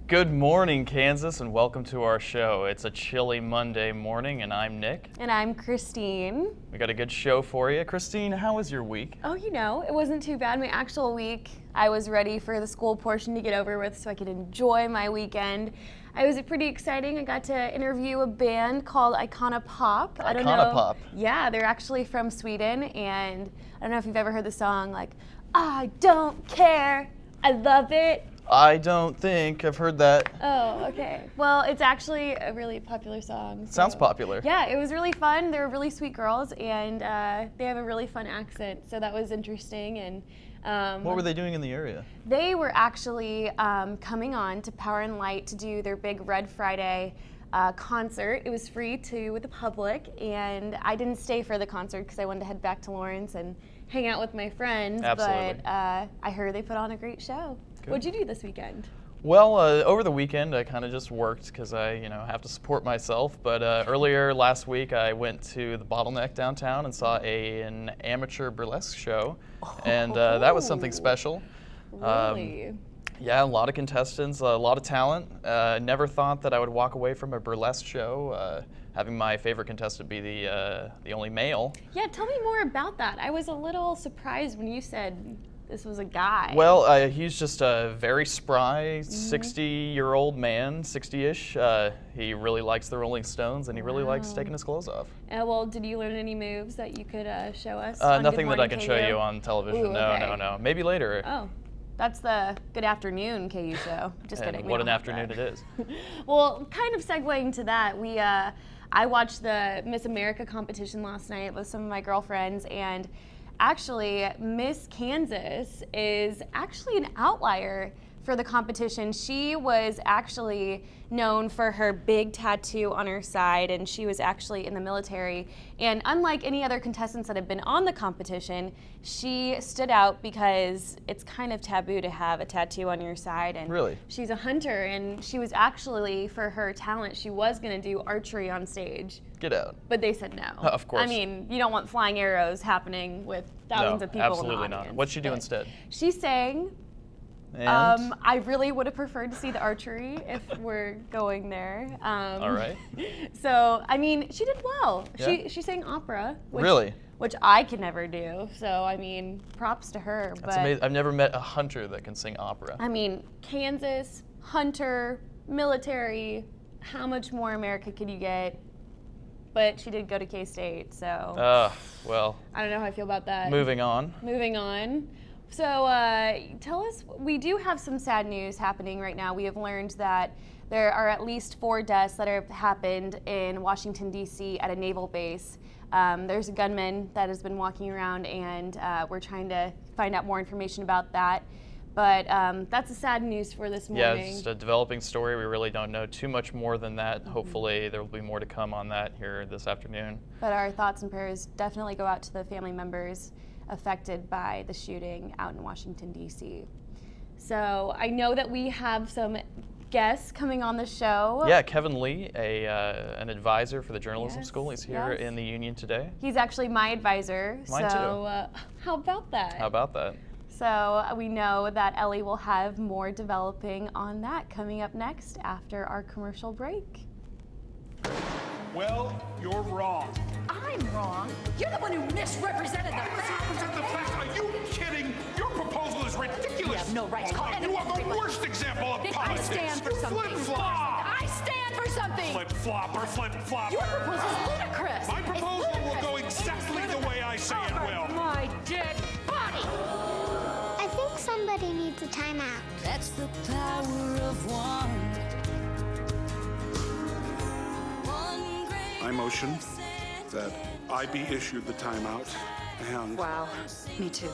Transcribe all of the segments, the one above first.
Good morning, Kansas, and welcome to our show. It's a chilly Monday morning, and I'm Nick. And I'm Christine. We got a good show for you. Christine, how was your week? Oh, it wasn't too bad. My actual week, I was ready for the school portion to get over with so I could enjoy my weekend. It was pretty exciting. I got to interview a band called Icona Pop. I don't know. Pop? Yeah, they're actually from Sweden, and I don't know if you've ever heard the song, like, I don't care, I love it. I don't think I've heard that. Oh, okay. Well, it's actually a really popular song. So. Sounds popular. Yeah, it was really fun. They were really sweet girls, and they have a really fun accent, so that was interesting. And what were they doing in the area? They were actually coming on to Power and Light to do their big Red Friday concert. It was free to the public, and I didn't stay for the concert because I wanted to head back to Lawrence and hang out with my friends. Absolutely. But I heard they put on a great show. Good. What'd you do this weekend? Well, over the weekend, I kind of just worked because I, have to support myself. But earlier last week, I went to the Bottleneck downtown and saw an amateur burlesque show, and that was something special. Really? Yeah, a lot of contestants, a lot of talent. Never thought that I would walk away from a burlesque show, having my favorite contestant be the only male. Yeah, tell me more about that. I was a little surprised when you said this was a guy. Well, he's just a very spry 60-year-old man, 60-ish. He really likes the Rolling Stones, and he really likes taking his clothes off. Well, did you learn any moves that you could show us? Nothing that I can show you on television. Ooh, No. Maybe later. Oh. That's the Good Afternoon KU show. Just kidding. What an afternoon it is. Well, kind of segueing to that, I watched the Miss America competition last night with some of my girlfriends, and actually Miss Kansas is actually an outlier for the competition. She was actually known for her big tattoo on her side, and she was actually in the military. And unlike any other contestants that have been on the competition, she stood out because it's kind of taboo to have a tattoo on your side. And really? She's a hunter, and she was actually, for her talent, she was going to do archery on stage. Get out. But they said no. Of course. I mean, you don't want flying arrows happening with thousands of people absolutely in the audience. not. What'd she do instead? She sang. And? I really would have preferred to see the archery if we're going there. All right. So, I mean, she did well. Yeah. She sang opera. Really? Which I could never do. So, I mean, props to her. That's amazing. I've never met a hunter that can sing opera. I mean, Kansas, hunter, military, how much more America could you get? But she did go to K-State, so. Well. I don't know how I feel about that. Moving on. So tell us, we do have some sad news happening right now. We have learned that there are at least 4 deaths that have happened in Washington, D.C. at a naval base. There's a gunman that has been walking around, and we're trying to find out more information about that. But that's the sad news for this morning. Yeah, it's a developing story. We really don't know too much more than that. Hopefully there will be more to come on that here this afternoon. But our thoughts and prayers definitely go out to the family members affected by the shooting out in Washington, D.C. So I know that we have some guests coming on the show. Yeah, Kevin Lee, an advisor for the journalism school. He's here in the Union today. He's actually my advisor. Mine too. How about that? How about that? So we know that Ellie will have more developing on that coming up next after our commercial break. Well, you're wrong. I'm wrong. You're the one who misrepresented the facts. Misrepresent the facts? Are you kidding? Your proposal is ridiculous. You have no right to call You are the worst example of I politics. stand for something. Flip-flop. I stand for something. Flip-flopper, flip-flopper. Your proposal is ludicrous. My It's proposal will ludicrous. go exactly the way I say it will. My dead body. I think somebody needs a timeout. That's the power of one. I motion that I be issued the timeout, and Wow. Me too.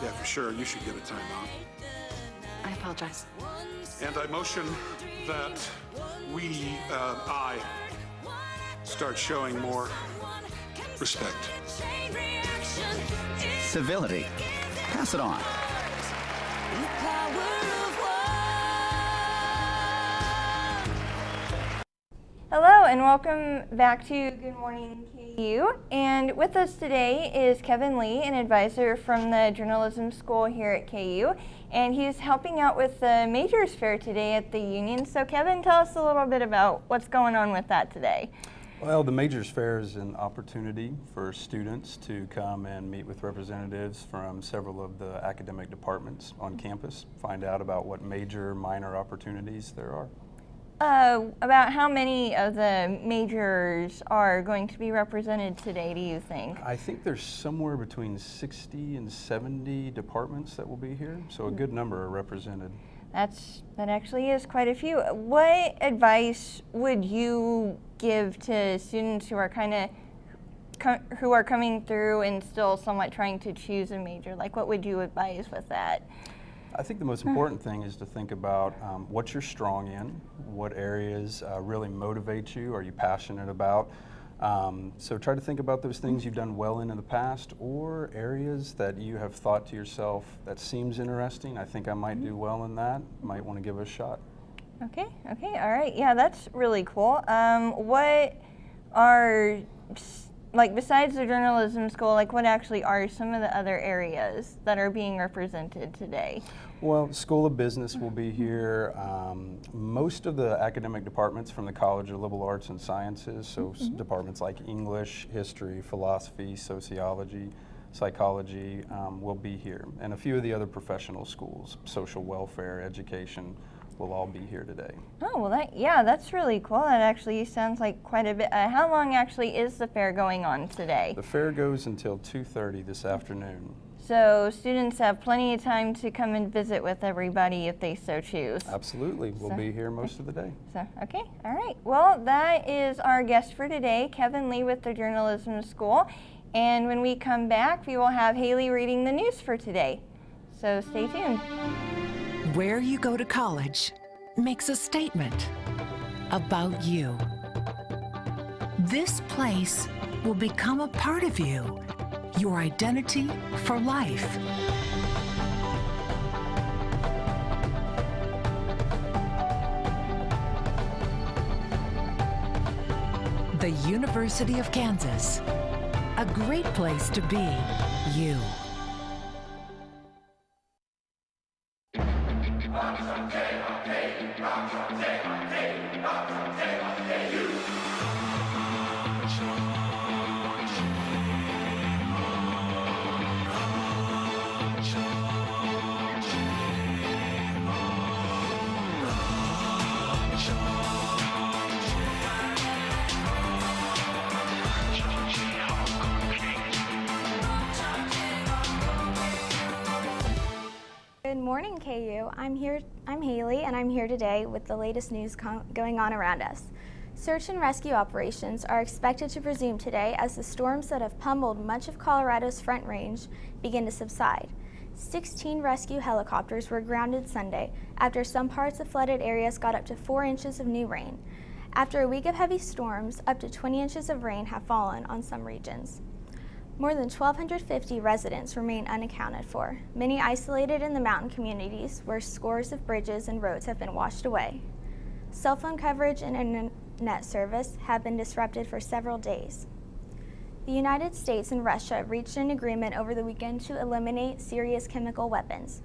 yeah, for sure, you should get a timeout. I apologize. And I motion that I start showing more respect. Civility. Pass it on. Hello and welcome back to Good Morning KU. And with us today is Kevin Lee, an advisor from the journalism school here at KU. And he's helping out with the Majors Fair today at the Union. So Kevin, tell us a little bit about what's going on with that today. Well, the Majors Fair is an opportunity for students to come and meet with representatives from several of the academic departments on campus, find out about what major, minor opportunities there are. About how many of the majors are going to be represented today, do you think? I think there's somewhere between 60 and 70 departments that will be here, so a good number are represented. That actually is quite a few. What advice would you give to students who are who are coming through and still somewhat trying to choose a major? Like, what would you advise with that? I think the most important thing is to think about what you're strong in, what areas really motivate you, are you passionate about. So try to think about those things you've done well in the past, or areas that you have thought to yourself, that seems interesting, I think I might do well in that, might want to give it a shot. Okay, all right, yeah, that's really cool. What are, like, besides the journalism school, like, what actually are some of the other areas that are being represented today? Well, School of Business will be here. Most of the academic departments from the College of Liberal Arts and Sciences, so departments like English, history, philosophy, sociology, psychology will be here. And a few of the other professional schools, social welfare, education, will all be here today. Oh, well, that's really cool. That actually sounds like quite a bit. How long actually is the fair going on today? The fair goes until 2:30 this afternoon. So students have plenty of time to come and visit with everybody if they so choose. Absolutely. We'll be here most of the day. So, okay, all right. Well, that is our guest for today, Kevin Lee with the Journalism School. And when we come back, we will have Haley reading the news for today. So stay tuned. Where you go to college makes a statement about you. This place will become a part of you, your identity for life. The University of Kansas, a great place to be you. Good morning, KU. I'm Haley, and I'm here today with the latest news going on around us. Search and rescue operations are expected to resume today as the storms that have pummeled much of Colorado's Front Range begin to subside. 16 rescue helicopters were grounded Sunday after some parts of flooded areas got up to 4 inches of new rain. After a week of heavy storms, up to 20 inches of rain have fallen on some regions. More than 1,250 residents remain unaccounted for, many isolated in the mountain communities where scores of bridges and roads have been washed away. Cell phone coverage and internet service have been disrupted for several days. The United States and Russia reached an agreement over the weekend to eliminate serious chemical weapons.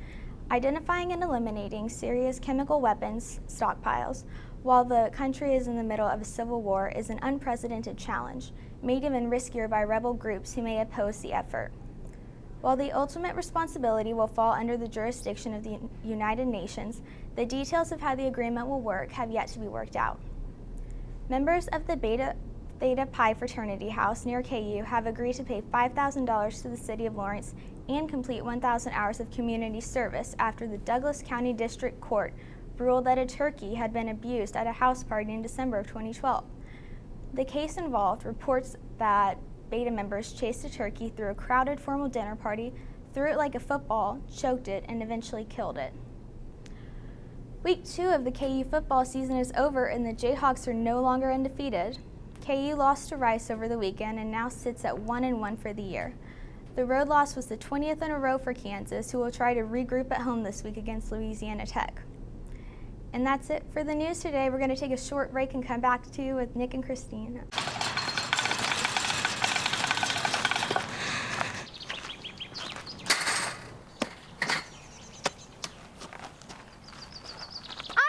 Identifying and eliminating serious chemical weapons stockpiles while the country is in the middle of a civil war is an unprecedented challenge, made even riskier by rebel groups who may oppose the effort. While the ultimate responsibility will fall under the jurisdiction of the United Nations, the details of how the agreement will work have yet to be worked out. Members of the Beta Pi fraternity house near KU have agreed to pay $5,000 to the city of Lawrence and complete 1,000 hours of community service after the Douglas County District Court ruled that a turkey had been abused at a house party in December of 2012. The case involved reports that Beta members chased a turkey through a crowded formal dinner party, threw it like a football, choked it, and eventually killed it. Week 2 of the KU football season is over and the Jayhawks are no longer undefeated. KU lost to Rice over the weekend and now sits at 1-1 for the year. The road loss was the 20th in a row for Kansas, who will try to regroup at home this week against Louisiana Tech. And that's it for the news today. We're going to take a short break and come back to you with Nick and Christine. I'm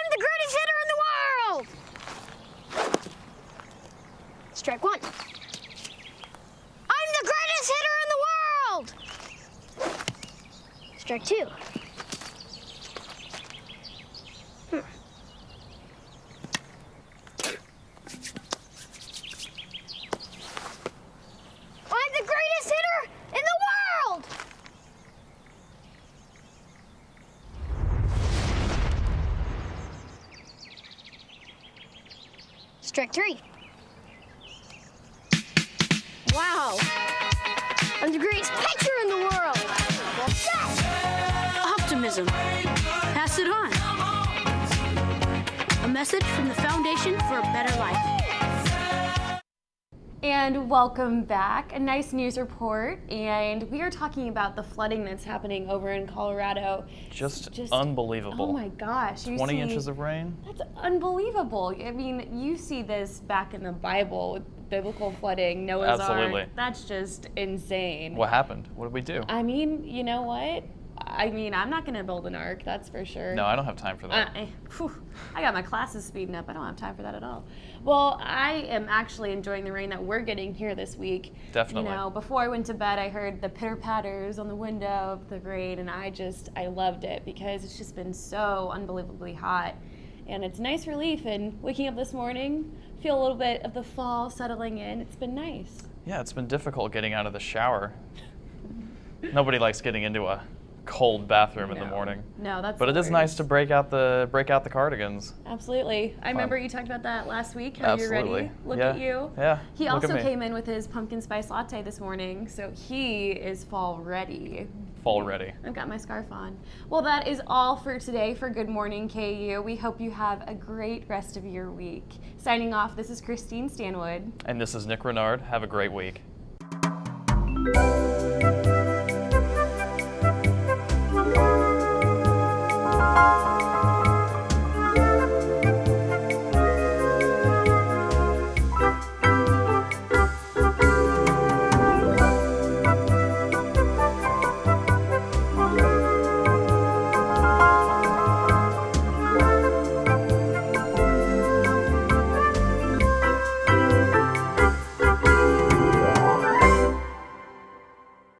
the greatest hitter in the world! Strike one. I'm the greatest hitter in the world! Strike two. I'm the greatest hitter in the world! Strike three. Wow. I'm the greatest pitcher in the world. Yes! Optimism. Pass it on. A message from the Foundation for a Better Life. And welcome back. A nice news report, and we are talking about the flooding that's happening over in Colorado. Just unbelievable. Oh my gosh. 20 inches of rain? That's unbelievable. I mean, you see this back in the Bible with biblical flooding, Noah's Absolutely. Ark. That's just insane. What happened? What did we do? I mean, you know what? I mean, I'm not going to build an ark, that's for sure. No, I don't have time for that. I got my classes speeding up. I don't have time for that at all. Well, I am actually enjoying the rain that we're getting here this week. Definitely. You know, before I went to bed, I heard the pitter-patters on the window of the rain, and I loved it because it's just been so unbelievably hot. And it's nice relief, and waking up this morning, feel a little bit of the fall settling in. It's been nice. Yeah, it's been difficult getting out of the shower. Nobody likes getting into a cold bathroom in the morning. No, that's But it is nice to break out the cardigans. Absolutely. I remember you talked about that last week. How Absolutely. you're ready. Look Yeah. at you. Yeah. He Look at also me. came in with his pumpkin spice latte this morning, so he is fall ready. Fall ready. I've got my scarf on. Well, that is all for today for Good Morning KU. We hope you have a great rest of your week. Signing off, this is Christine Stanwood. And this is Nick Renard. Have a great week.